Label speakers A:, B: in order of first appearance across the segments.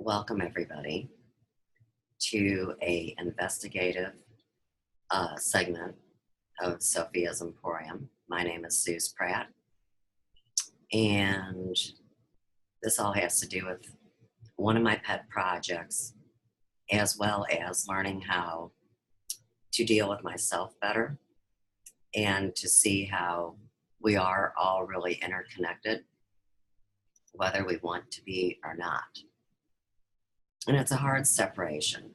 A: welcome everybody to a investigative segment of Sophia's Emporium. My name is Pratt, and this all has to do with one of my pet projects, as well as learning how to deal with myself better and to see how we are all really interconnected, whether we want to be or not. And it's a hard separation.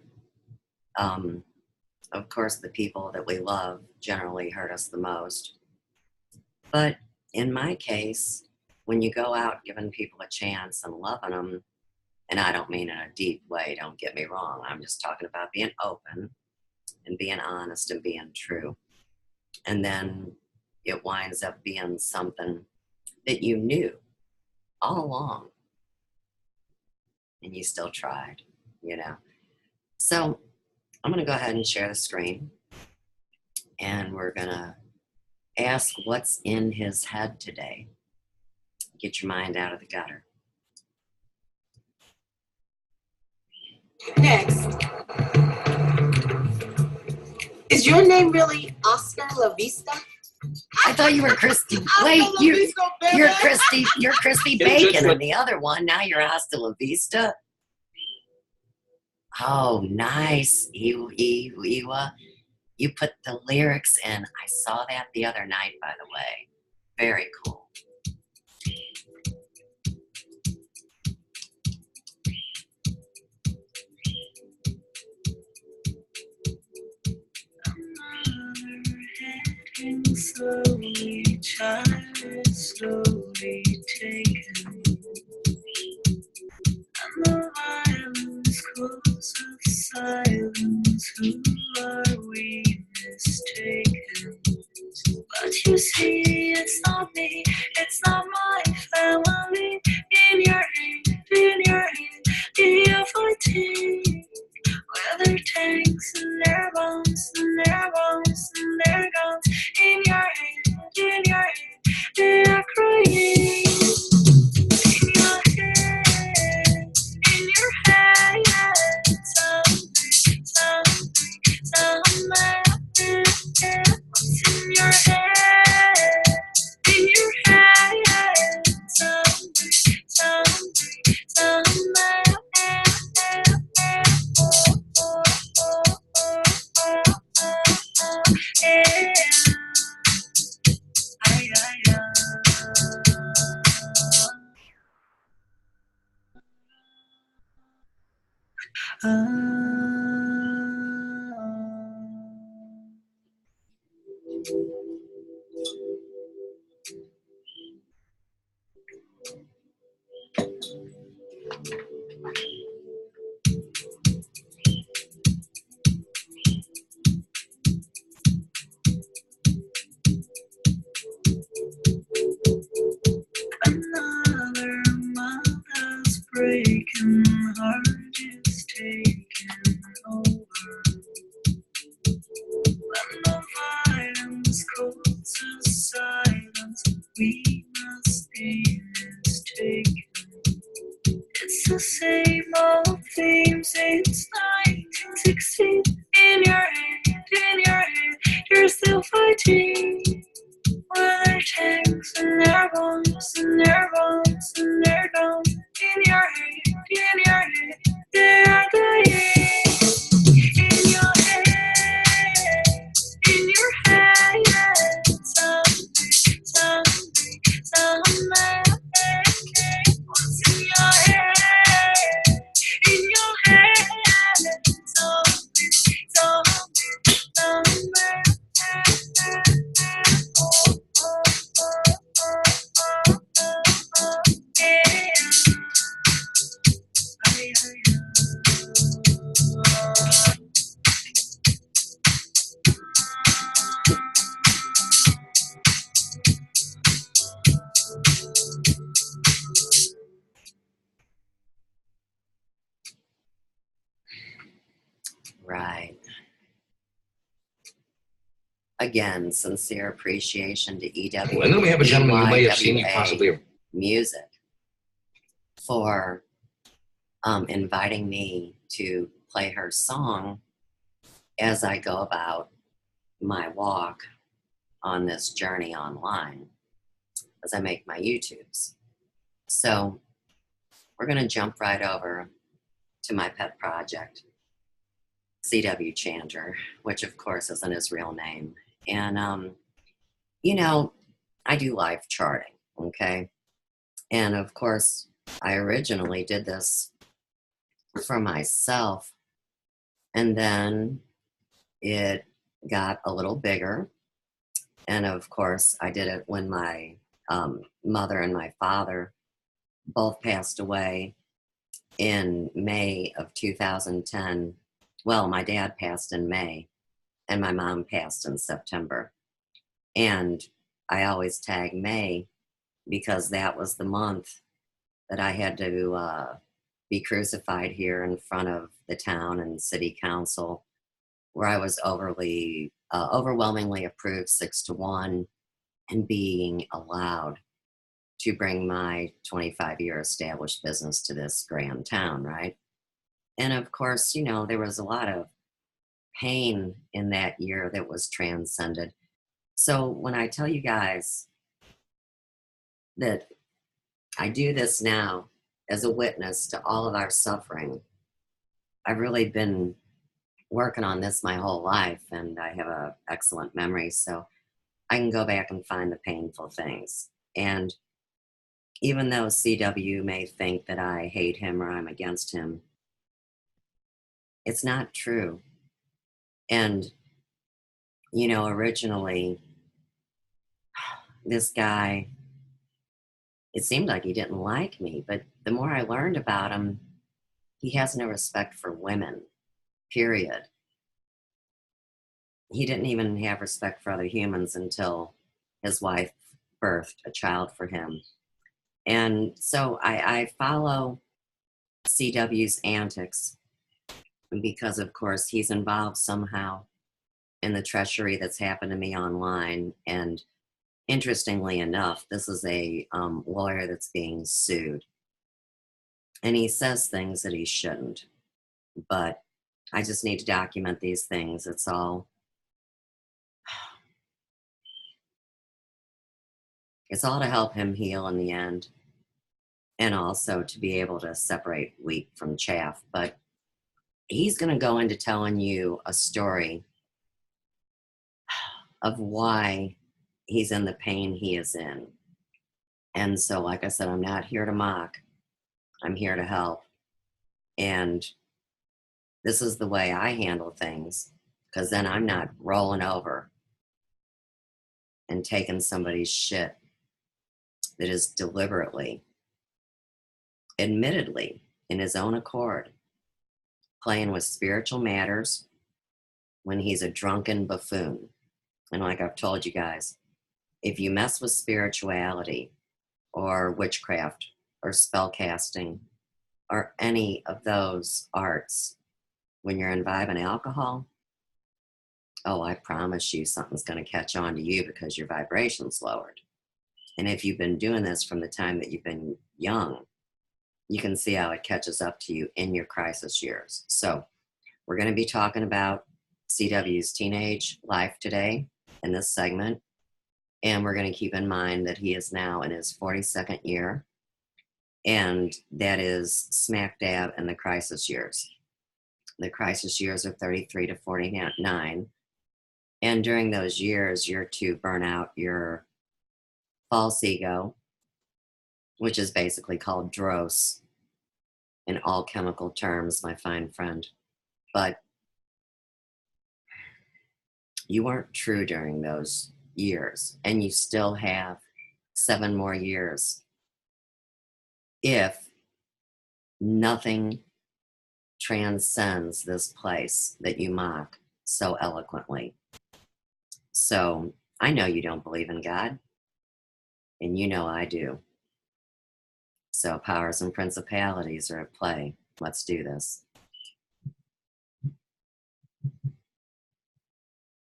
A: Of course, the people that we love generally hurt us the most. But in my case, when you go out giving people a chance and loving them, and I don't mean in a deep way, don't get me wrong, I'm just talking about being open and being honest and being true. And then it winds up being something that you knew all along, and you still tried, So I'm going to go ahead and share the screen, and we're going to ask what's in his head today. Get your mind out of the gutter.
B: Next. Is your name really Oscar La Vista?
A: I thought you were Christy. Wait, you're Christy Bacon and the other one. Now you're Hasta La Vista. Oh, nice. You put the lyrics in. I saw that the other night, by the way. Very cool.
C: Slowly, child is slowly taken, and the violence calls of silence. Who are we mistaken? But you see, it's not me, it's not my family. In your hand, you're fighting. Whether tanks and their bombs and their bombs and their guns. In your hand, they are crying. In your head, something, what's in your head, something. Another mother's breaking heart is taking over. When the violence calls us silence, we must be mistaken. It's the same old theme since 1916. In your hand, you're still fighting. Whether tanks and their bombs and their bombs and their guns. In your hand, they are dying. In your head, something. What's in your head? In your head, something.
A: Right. Again, sincere appreciation to EW.
D: And then we have a gentleman you may have seen, possibly.
A: Music for inviting me to play her song as I go about my walk on this journey online as I make my YouTubes. So we're going to jump right over to my pet project, C.W. Chanter, which of course isn't his real name. And, you know, I do life charting, okay? And of course, I originally did this for myself, and then it got a little bigger. And of course, I did it when my mother and my father both passed away in May of 2010. Well, my dad passed in May, and my mom passed in September. And I always tag May because that was the month that I had to be crucified here in front of the town and city council, where I was overwhelmingly approved 6-1 and being allowed to bring my 25-year established business to this grand town, right? And of course, you know, there was a lot of pain in that year that was transcended. So when I tell you guys that I do this now as a witness to all of our suffering, I've really been working on this my whole life, and I have an excellent memory, so I can go back and find the painful things. And even though CW may think that I hate him or I'm against him, it's not true. And, you know, originally, this guy, it seemed like he didn't like me, but the more I learned about him, he has no respect for women, period. He didn't even have respect for other humans until his wife birthed a child for him. And so I follow CW's antics because, of course, he's involved somehow in the treachery that's happened to me online. And interestingly enough, this is a lawyer that's being sued. And he says things that he shouldn't. But I just need to document these things. It's all to help him heal in the end, and also to be able to separate wheat from chaff. But he's going to go into telling you a story of why he's in the pain he is in. And so, like I said, I'm not here to mock. I'm here to help. And this is the way I handle things, because then I'm not rolling over and taking somebody's shit that is deliberately, admittedly, in his own accord, playing with spiritual matters when he's a drunken buffoon. And like I've told you guys, if you mess with spirituality or witchcraft or spell casting or any of those arts when you're imbibing alcohol, oh, I promise you something's going to catch on to you because your vibration's lowered. And if you've been doing this from the time that you've been young, you can see how it catches up to you in your crisis years. So we're going to be talking about CW's teenage life today in this segment. And we're going to keep in mind that he is now in his 42nd year. And that is smack dab in the crisis years. The crisis years are 33 to 49. And during those years, you're to burn out your false ego, which is basically called dross in all chemical terms, my fine friend. But you weren't true during those years, and you still have 7 more years if nothing transcends this place that you mock so eloquently. So I know you don't believe in God, and you know I do. So powers and principalities are at play. Let's do this.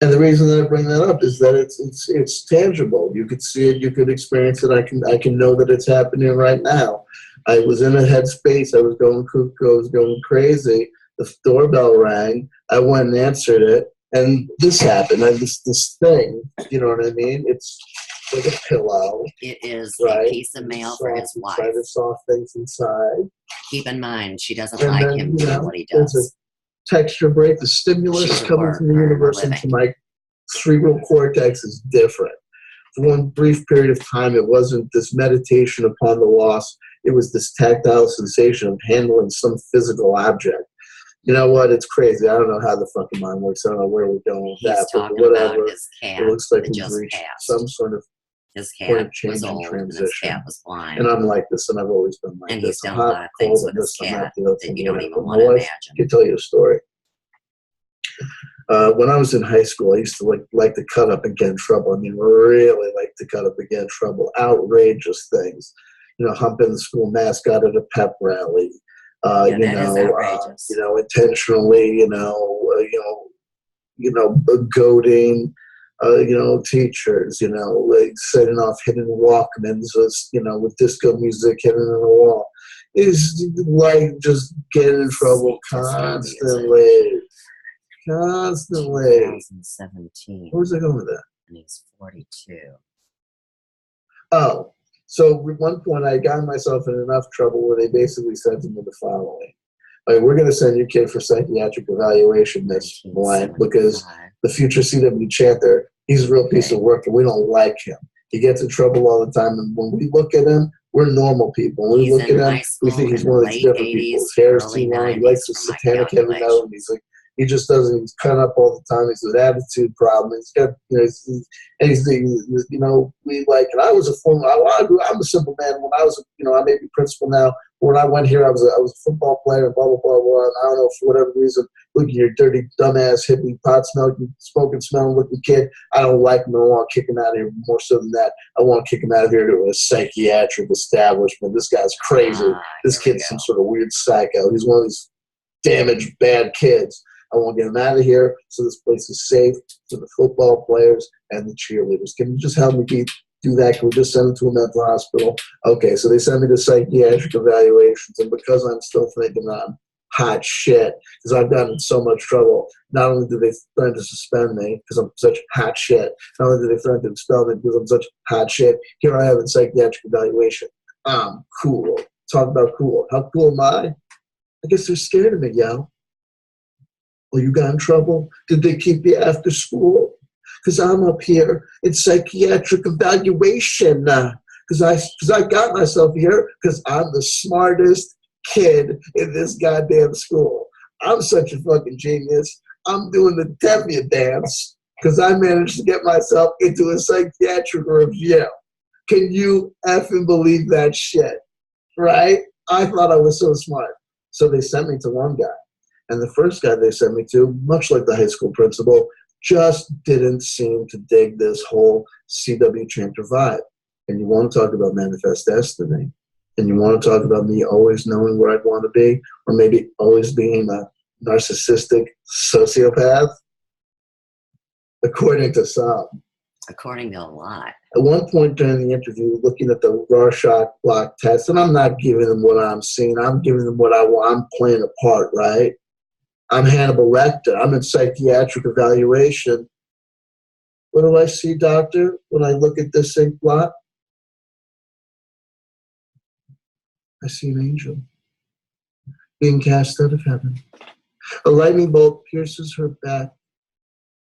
D: And the reason that I bring that up is that it's tangible. You could see it, you could experience it. I can know that it's happening right now. I was in a headspace. I was going cuckoo. I was going crazy. The doorbell rang. I went and answered it, and this happened. I this thing. You know what I mean? It's like a pillow.
A: It is
D: right?
A: a piece of mail for his wife.
D: Try to soft things inside.
A: Keep in mind, she doesn't
D: And
A: like
D: then,
A: him
D: you
A: doing
D: know,
A: what he
D: there's
A: does.
D: a texture break. The stimulus
A: She's at
D: coming
A: work
D: from the
A: for a
D: universe
A: living.
D: into my cerebral cortex is different. For one brief period of time, it wasn't this meditation upon the loss. It was this tactile sensation of handling some physical object. You know what? It's crazy. I don't know how the fucking mind works. I don't know where we're going with
A: He's
D: that. But
A: talking
D: whatever.
A: about his cat
D: It looks like
A: that
D: we've
A: just
D: reached
A: passed.
D: some sort of
A: His
D: point
A: cat
D: of change
A: was
D: and
A: old, and his
D: transition.
A: cat was blind.
D: And I'm like this, and I've always been like
A: And
D: this.
A: he's
D: I'm
A: done a
D: hot,
A: lot of things
D: cold,
A: with
D: and
A: his
D: this, and
A: cat
D: that, the other
A: that
D: thing,
A: you don't
D: whatever.
A: even
D: My
A: want to
D: wife
A: imagine.
D: can tell you a story. When I was in high school, I used to like to cut up and get in trouble. I mean, really like to cut up and get in trouble. Outrageous things. You know, humping the school mascot at a pep rally.
A: Yeah, that is outrageous.
D: Intentionally, goading, teachers, like setting off hidden Walkmans, with disco music hidden in the wall. Is like just getting in trouble constantly.
A: 2017.
D: Where was I going with that?
A: And he's 42.
D: Oh, so at one point I got myself in enough trouble where they basically said to me the following. We're going to send your kid for psychiatric evaluation, Miss Blank, because the future CW Chanter, he's a real piece of work, and we don't like him. He gets in trouble all the time, and when we look at him, we're normal people. When we look at him, we think he's one of these different people. His hair is too long. He likes the satanic heavy metal music. He just doesn't. He's cut up all the time. He's an attitude problem. He's got, we like. And I was a former. I'm a simple man. When I was, I may be principal now. When I went here, I was a football player. And blah blah blah blah. And I don't know, for whatever reason, look at your dirty dumbass hippie pot smoking, smelling looking kid. I don't like him. I want to kick him out of here. More so than that, I want to kick him out of here to a psychiatric establishment. This guy's crazy. This kid's some sort of weird psycho. He's one of these damaged bad kids. I want to get him out of here so this place is safe for the football players and the cheerleaders. Can you just help me do that? Can we just send him to a mental hospital? Okay, so they send me to psychiatric evaluations, and because I'm still thinking I'm hot shit, because I've gotten in so much trouble, not only do they threaten to suspend me because I'm such hot shit, not only do they threaten to expel me because I'm such hot shit, here I am in psychiatric evaluation. I'm cool. Talk about cool. How cool am I? I guess they're scared of me, yo. Well, you got in trouble? Did they keep you after school? Because I'm up here in psychiatric evaluation. Because I got myself here because I'm the smartest kid in this goddamn school. I'm such a fucking genius. I'm doing the Devia dance because I managed to get myself into a psychiatric review. Can you effing believe that shit? Right? I thought I was so smart. So they sent me to one guy. And the first guy they sent me to, much like the high school principal, just didn't seem to dig this whole CW Chanter vibe. And you want to talk about manifest destiny, and you want to talk about me always knowing where I'd want to be, or maybe always being a narcissistic sociopath, according to some.
A: According to a lot.
D: At one point during the interview, looking at the Rorschach block test, and I'm not giving them what I'm seeing, I'm giving them what I want. I'm playing a part, right? I'm Hannibal Lecter. I'm in psychiatric evaluation. What do I see, doctor, when I look at this ink blot? I see an angel being cast out of heaven. A lightning bolt pierces her back,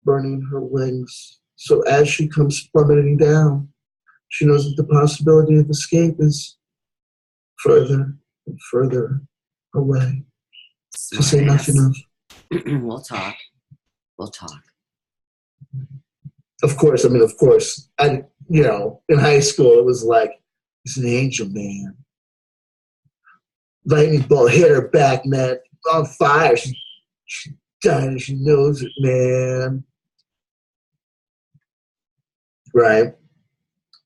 D: burning her wings. So as she comes plummeting down, she knows that the possibility of escape is further and further away. To say nothing of.
A: We'll talk.
D: Of course. I, in high school, it was like, it's an angel, man. Lightning bolt hit her back, man. On fire. She died and she knows it, man. Right?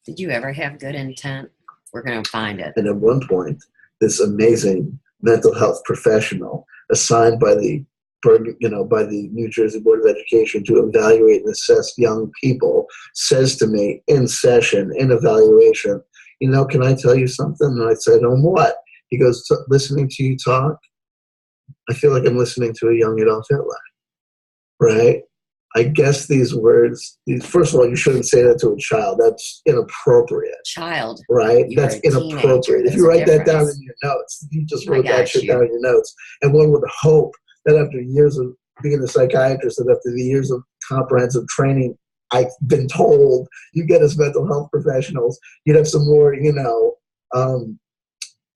A: Did you ever have good intent? We're going to find it.
D: And at one point, this amazing mental health professional assigned by the New Jersey Board of Education to evaluate and assess young people says to me in session, in evaluation, can I tell you something? And I said, what? He goes, listening to you talk, I feel like I'm listening to a young Adolf Hitler, right? I guess these words, first of all, you shouldn't say that to a child. That's inappropriate.
A: Child.
D: Right?
A: You were
D: That's
A: a teenager.
D: inappropriate. If
A: There's
D: you
A: a
D: write that down
A: difference.
D: in your notes, you just
A: I
D: wrote that
A: got
D: shit
A: you.
D: down in your notes. And one would hope that after years of being a psychiatrist and after the years of comprehensive training, I've been told you get as mental health professionals, you'd have some more,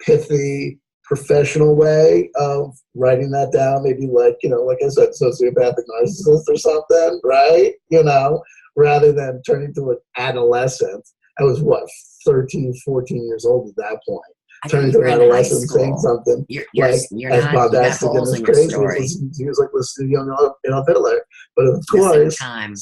D: pithy, professional way of writing that down. Maybe like, like I said, sociopathic narcissist or something, right? Rather than turning to an adolescent. I was 13, 14 years old at that point.
A: I
D: Turning
A: thought
D: to
A: you
D: an
A: were in high
D: adolescent saying
A: school.
D: something
A: You're
D: like
A: not. You
D: as
A: got
D: bombastic and
A: holes
D: as
A: in your
D: crazy
A: story.
D: he was like listening to young Adolf Hitler. But of
A: At the same
D: course,
A: time.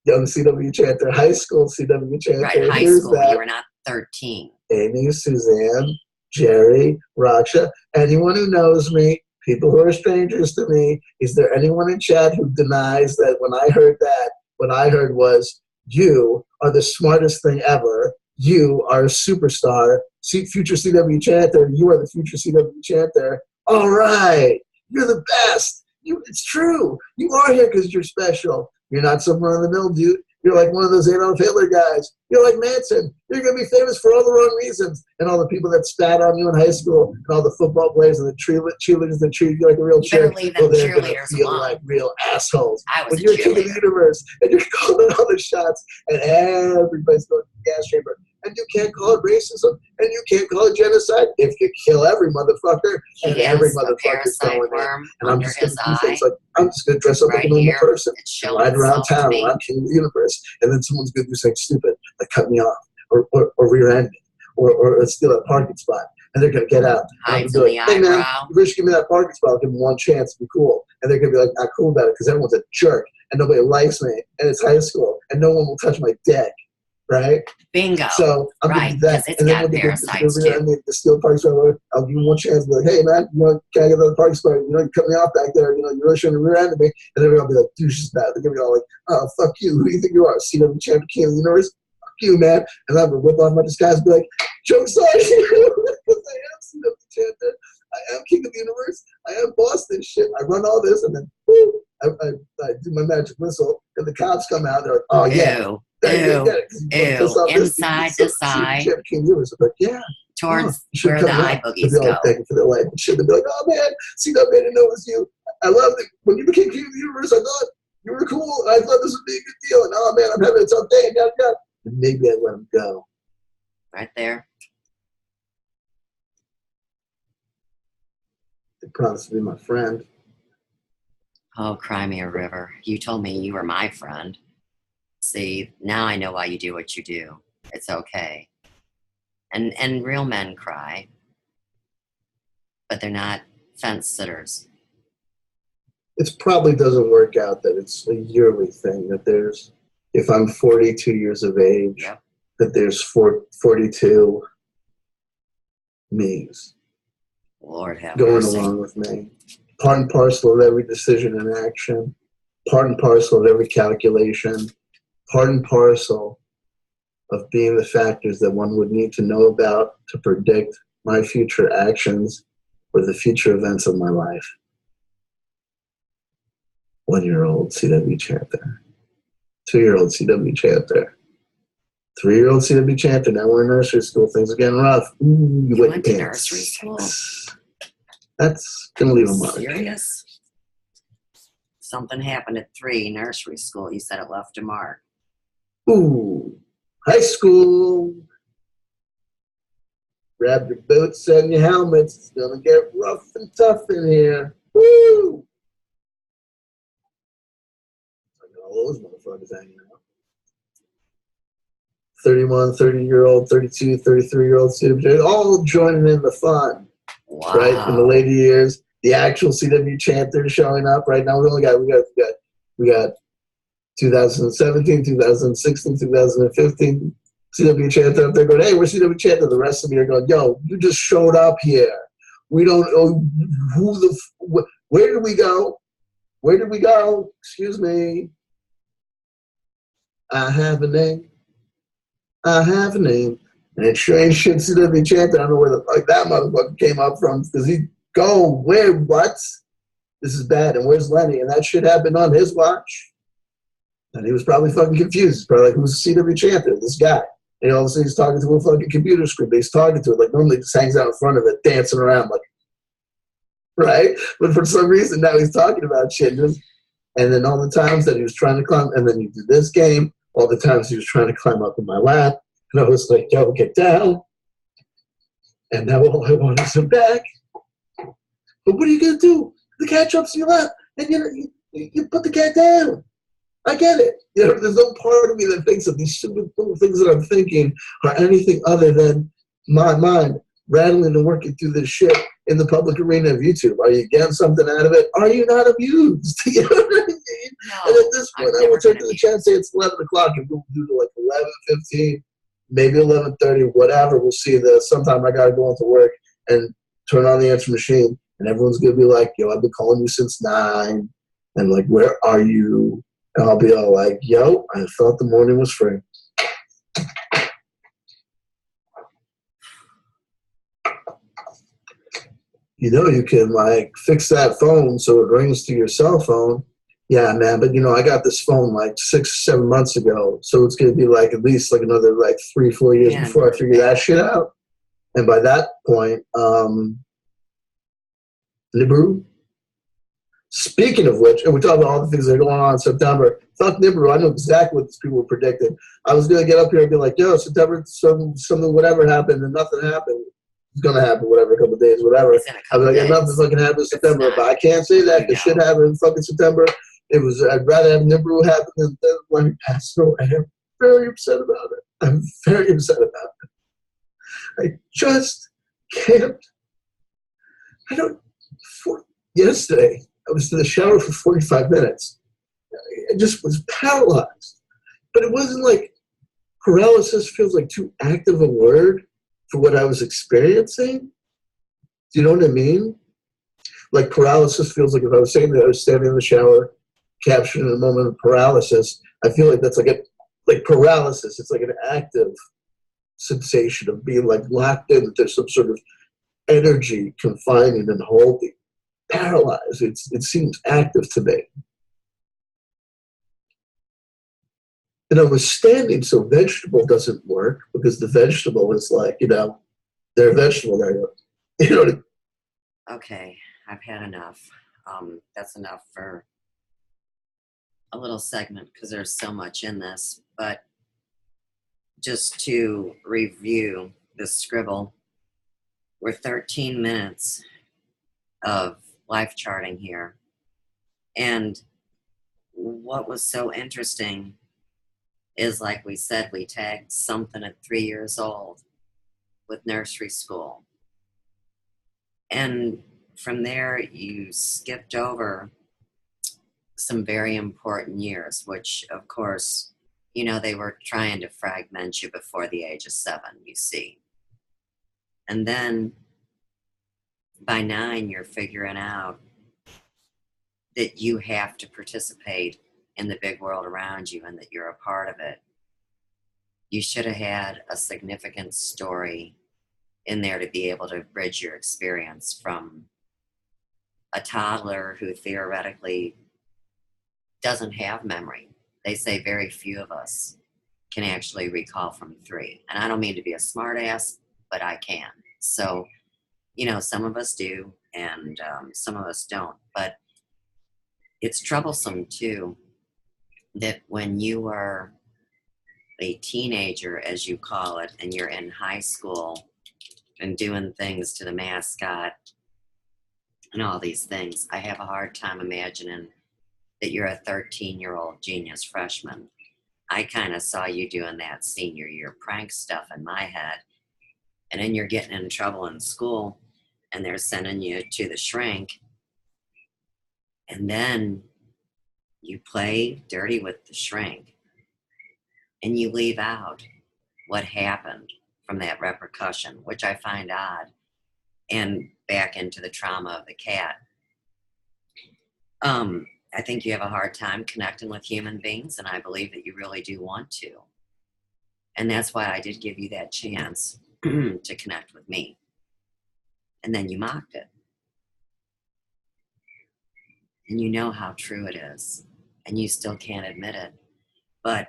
D: young C.W. Chanter, high school C.W. Chanter,
A: Right, high
D: here's
A: school.
D: that.
A: You were not 13.
D: Amy, Suzanne, Jerry, Raksha, anyone who knows me, people who are strangers to me, is there anyone in chat who denies that when I heard that, what I heard was, you are the smartest thing ever. You are a superstar. Future C.W. Chanter, you are the future C.W. Chanter. All right, you're the best. It's true. You are here because you're special. You're not some run-of-the-mill dude. You're like one of those Adolf Hitler guys. You're like Manson. You're going to be famous for all the wrong reasons. And all the people that spat on you in high school, and all the football players and the cheerleaders that treated you like a real
A: You better
D: chick.
A: leave them
D: They're going to
A: cheerleaders
D: feel
A: alone.
D: like real assholes.
A: I was
D: When
A: a
D: you're king of the
A: cheerleader.
D: universe, and you're calling all the shots, and everybody's going to the gas chamber, and you can't call it racism, and you can't call it genocide if you kill every motherfucker, and
A: He
D: every
A: has a
D: motherfucker's
A: parasite
D: going in.
A: worm
D: And I'm
A: under
D: just going
A: his
D: to do
A: eye.
D: things like, I'm just going to dress up like
A: Right
D: a normal
A: here.
D: person.
A: It's
D: And
A: showing
D: ride around
A: itself to
D: town,
A: me.
D: I'm king of the universe, and then someone's going to do something stupid, like cut me off, or rear end me, or steal a parking spot, and they're going to get out. And I'm
A: Hides
D: going to
A: in
D: be
A: the
D: like, hey man,
A: eyebrow.
D: you wish give me that parking spot, I'll give them one chance to be cool. And they're going to be like, not cool about it, because everyone's a jerk, and nobody likes me, and it's high school, and no one will touch my dick, right?
A: Bingo.
D: So I'm
A: Right,
D: going to do that.
A: 'cause it's
D: And then
A: got
D: when they
A: parasites,
D: rear end me, the steal parking spot, I'll give them one chance to be like, hey man, can I get another parking spot? You cut me off back there, you really shouldn't have rear ended me. And then they'll be like, douches about it. They're going to be all like, oh, fuck you. Who do you think you are? CW champion, king of the universe? Fuck you, man. And I'm going to whip off my disguise and be like, joke's on you. Because I am CW champion. I am king of the universe. I am boss this shit. I run all this, and then whoo, I do my magic whistle, and the cops come out. They're like, oh yeah.
A: Ew. Inside to side.
D: Like, yeah.
A: Towards
D: You
A: where
D: should
A: the
D: cut me
A: eye
D: off.
A: boogies
D: They'd be all
A: go.
D: begging for their life and shit. They'd be like, oh man, see that man, I didn't know it was you. I loved it. When you became king of the universe, I thought you were cool. I thought this would be a good deal. And oh man, I'm having a tough day. And yada, yada. And maybe I let him go.
A: Right there.
D: They promised to be my friend.
A: Oh, cry me a river. You told me you were my friend. See, now I know why you do what you do. It's okay. And real men cry. But they're not fence sitters.
D: It probably doesn't work out that it's a yearly thing, that there's, if I'm 42 years of age,
A: Yep.
D: that there's 42 me's
A: Lord have
D: going
A: mercy.
D: along with me. Part and parcel of every decision and action, part and parcel of every calculation, part and parcel of being the factors that one would need to know about to predict my future actions or the future events of my life. 1-year-old C.W. Chanter. 2-year-old C.W. Chanter. 3-year-old C.W. Chanter. Now we're in nursery school. Things are getting rough. Ooh,
A: You
D: wet
A: went to
D: pants.
A: nursery school?
D: That's going to leave a mark.
A: Serious? Something happened at 3, nursery school. You said it left a mark.
D: Ooh, high school. Grab your boots and your helmets. It's going to get rough and tough in here. Woo! All those motherfuckers hanging out. 31, 30-year-old, 32, 33-year-old students, all joining in the fun.
A: Wow.
D: Right? In the later years, the actual CW Chanter showing up. Right now, we got 2017, 2016, 2015. CW Chanter up there going, hey, we're CW Chanter. The rest of you are going, yo, you just showed up here. We don't know where did we go? Where did we go? Excuse me. I have a name. I have a name. And it sure ain't shit CW Chanter. I don't know where the fuck that motherfucker came up from. Does he go, where, what? This is bad. And where's Lenny? And that shit happened on his watch. And he was probably fucking confused. He's probably like, who's CW Chanter? This guy. And all of a sudden he's talking to a fucking computer screen, but he's talking to it. Like normally he just hangs out in front of it, dancing around like, right? But for some reason now he's talking about shit. And then all the times that he was trying to climb, and then you do this game, all the times he was trying to climb up in my lap. And I was like, yo, get down. And now all I want is him back. But what are you going to do? The cat jumps in your lap, and you put the cat down. I get it. There's no part of me that thinks that these stupid little things that I'm thinking are anything other than my mind rattling and working through this shit in the public arena of YouTube. Are you getting something out of it? Are you not amused? You know what I mean?
A: No,
D: and at this point, I will turn to the chat and say it's 11 o'clock, and we'll do to like 11:15, maybe 11:30, whatever. We'll see. Sometime I got to go into work and turn on the answer machine, and everyone's going to be like, yo, I've been calling you since 9, and like, where are you? And I'll be all like, yo, I thought the morning was free. You can like fix that phone so it rings to your cell phone. Yeah, man, but I got this phone like 6-7 months ago, so it's gonna be like at least like another like 3-4 years before I figure that shit out. And by that point, Nibiru. Speaking of which, and we talk about all the things that are going on in September. Fuck Nibiru, I know exactly what these people were predicting. I was gonna get up here and be like, yo, September, something, whatever happened, and nothing happened. It's gonna happen, whatever, a couple of days, whatever. I was like, nothing fucking happened in September, but I can't say that because shit happened in fucking September. I'd rather have Nibiru happen than let me pass away. I'm very upset about it. I'm very upset about it. I just can't. Yesterday, I was in the shower for 45 minutes. I just was paralyzed. But it wasn't like paralysis feels like too active a word for what I was experiencing. Do you know what I mean? Like paralysis feels like if I was saying that I was standing in the shower, capturing a moment of paralysis, I feel like that's like paralysis. It's like an active sensation of being like locked into some sort of energy confining and holding. Paralyzed. It seems active to me. And I was standing, so vegetable doesn't work because the vegetable is like, they're a vegetable. You know what I mean?
A: Okay, I've had enough. That's enough for a little segment because there's so much in this. But just to review this scribble, we're 13 minutes of life charting here. And what was so interesting is, like we said, we tagged something at 3 years old with nursery school. And from there, you skipped over some very important years, which, of course, they were trying to fragment you before the age of 7, you see. And then by 9, you're figuring out that you have to participate in the big world around you and that you're a part of it. You should have had a significant story in there to be able to bridge your experience from a toddler who theoretically doesn't have memory. They say very few of us can actually recall from 3. And I don't mean to be a smart ass, but I can. So, some of us do and some of us don't. But it's troublesome, too, that when you are a teenager, as you call it, and you're in high school and doing things to the mascot and all these things, I have a hard time imagining that you're a 13-year-old genius freshman. I kind of saw you doing that senior year prank stuff in my head. And then you're getting in trouble in school and they're sending you to the shrink. And then you play dirty with the shrink and you leave out what happened from that repercussion, which I find odd, and back into the trauma of the cat. I think you have a hard time connecting with human beings, and I believe that you really do want to. And that's why I did give you that chance to connect with me. And then you mocked it. And you know how true it is. And you still can't admit it. But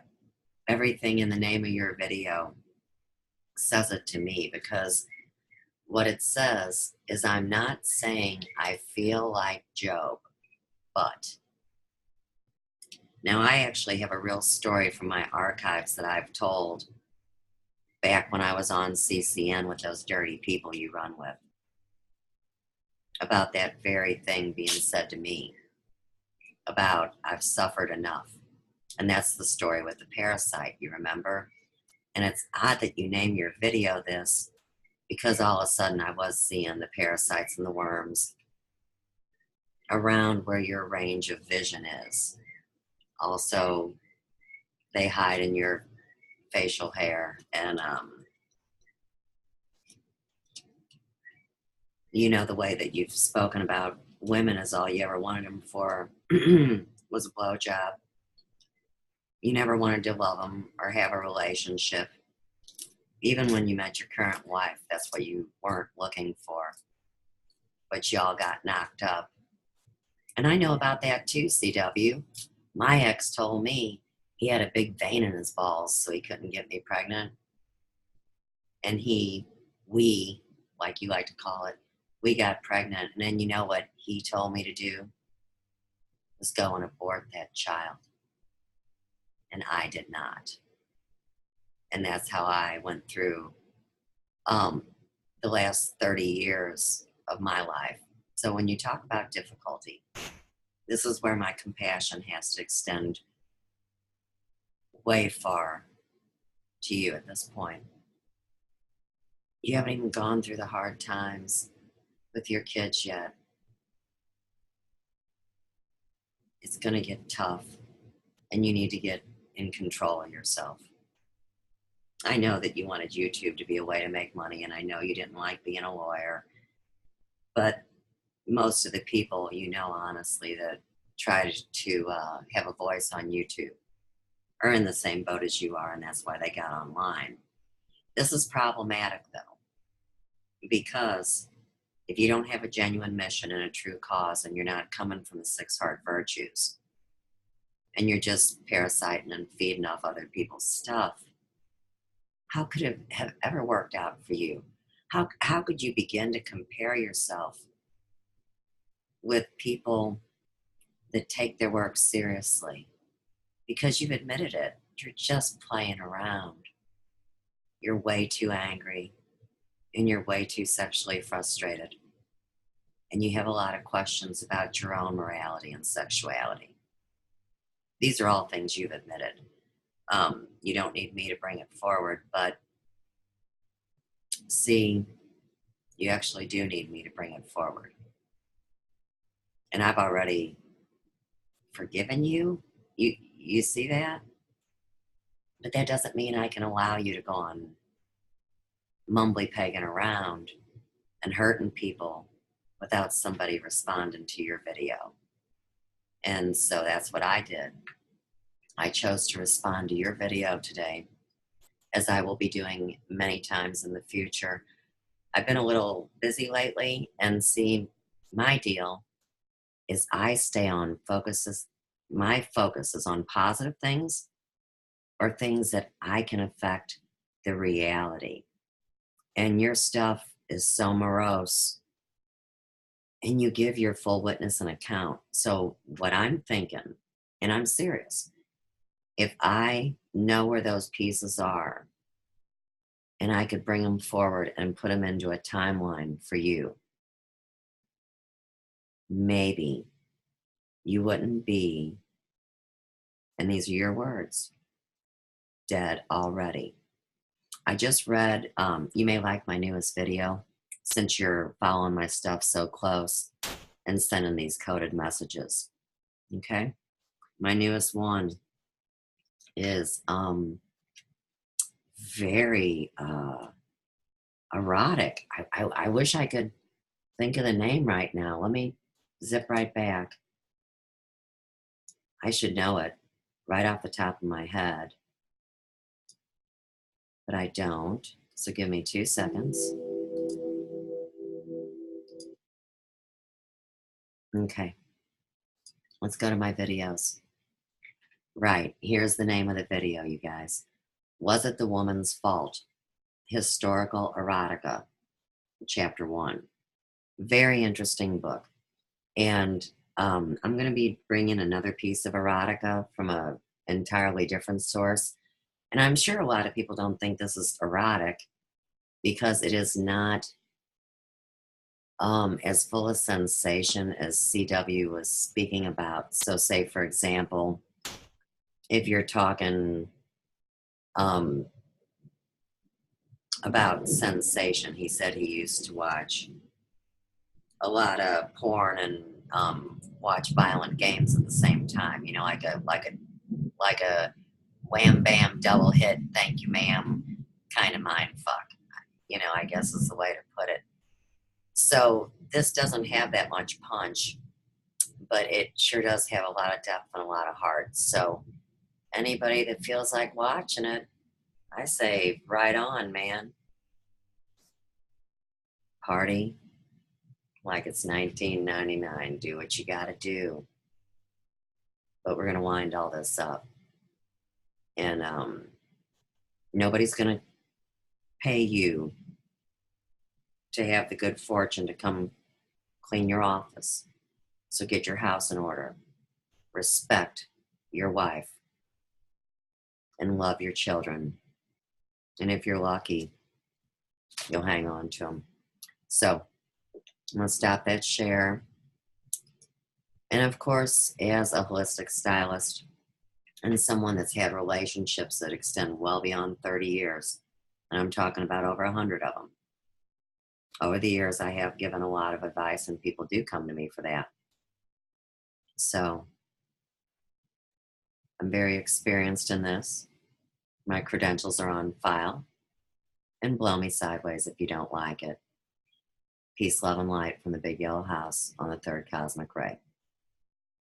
A: everything in the name of your video says it to me, because what it says is, I'm not saying I feel like Job, but. Now, I actually have a real story from my archives that I've told back when I was on CCN with those dirty people you run with, about that very thing being said to me, about I've suffered enough. And that's the story with the parasite, you remember? And it's odd that you name your video this, because all of a sudden I was seeing the parasites and the worms around where your range of vision is. Also, they hide in your facial hair, and you know, the way that you've spoken about women as all you ever wanted them for was a blowjob. You never wanted to love them or have a relationship. Even when you met your current wife, that's what you weren't looking for. But y'all got knocked up. And I know about that too, CW. My ex told me he had a big vein in his balls, so he couldn't get me pregnant. And we, like you like to call it, we got pregnant. And then you know what he told me to do? Was go and abort that child. And I did not. And that's how I went through the last 30 years of my life. So when you talk about difficulty, this is where my compassion has to extend way far to you at this point. You haven't even gone through the hard times with your kids yet. It's going to get tough, and you need to get in control of yourself. I know that you wanted YouTube to be a way to make money, and I know you didn't like being a lawyer, but most of the people, you know, honestly, that try to have a voice on YouTube are in the same boat as you are, and that's why they got online. This is problematic, though, because if you don't have a genuine mission and a true cause, and you're not coming from the 6 heart virtues, and you're just parasiting and feeding off other people's stuff, how could it have ever worked out for you? How could you begin to compare yourself with people that take their work seriously? Because you've admitted it. You're just playing around. You're way too angry, and you're way too sexually frustrated. And you have a lot of questions about your own morality and sexuality. These are all things you've admitted. You don't need me to bring it forward, but see, you actually do need me to bring it forward. And I've already forgiven you. You see that? But that doesn't mean I can allow you to go on mumbly pegging around and hurting people without somebody responding to your video. And so that's what I did. I chose to respond to your video today, as I will be doing many times in the future. I've been a little busy lately, and see, my deal is I stay on focuses. My focus is on positive things, or things that I can affect the reality. And your stuff is so morose, and you give your full witness and account. So what I'm thinking, and I'm serious, if I know where those pieces are, and I could bring them forward and put them into a timeline for you, maybe you wouldn't be, and these are your words, dead already. I just read, you may like my newest video, since you're following my stuff so close and sending these coded messages. Okay? My newest one is very erotic. I wish I could think of the name right now. Let me zip right back. I should know it right off the top of my head. but I don't. So give me 2 seconds. Okay, let's go to my videos. Right, here's the name of the video, you guys. Was It the Woman's Fault? Historical Erotica, Chapter 1. Very interesting book. And I'm going to be bringing another piece of erotica from a entirely different source. And I'm sure a lot of people don't think this is erotic because it is not as full of sensation as CW was speaking about. So say, for example, if you're talking about sensation, he said he used to watch a lot of porn and watch violent games at the same time. You know, like a wham bam double hit, thank you ma'am, kind of mind fuck. You know, I guess is the way to put it. So this doesn't have that much punch, but it sure does have a lot of depth and a lot of heart. So anybody that feels like watching it, I say right on, man. Party like it's 1999. Do what you gotta do. But we're gonna wind all this up. And nobody's gonna pay you to have the good fortune to come clean your office. So get your house in order. Respect your wife. And love your children. And if you're lucky, you'll hang on to them. So I'm going to stop that share. And of course, as a holistic stylist and someone that's had relationships that extend well beyond 30 years, and I'm talking about over 100 of them, over the years, I have given a lot of advice, and people do come to me for that. So I'm very experienced in this. My credentials are on file. And blow me sideways if you don't like it. Peace, love, and light from the Big Yellow House on the Third Cosmic Ray.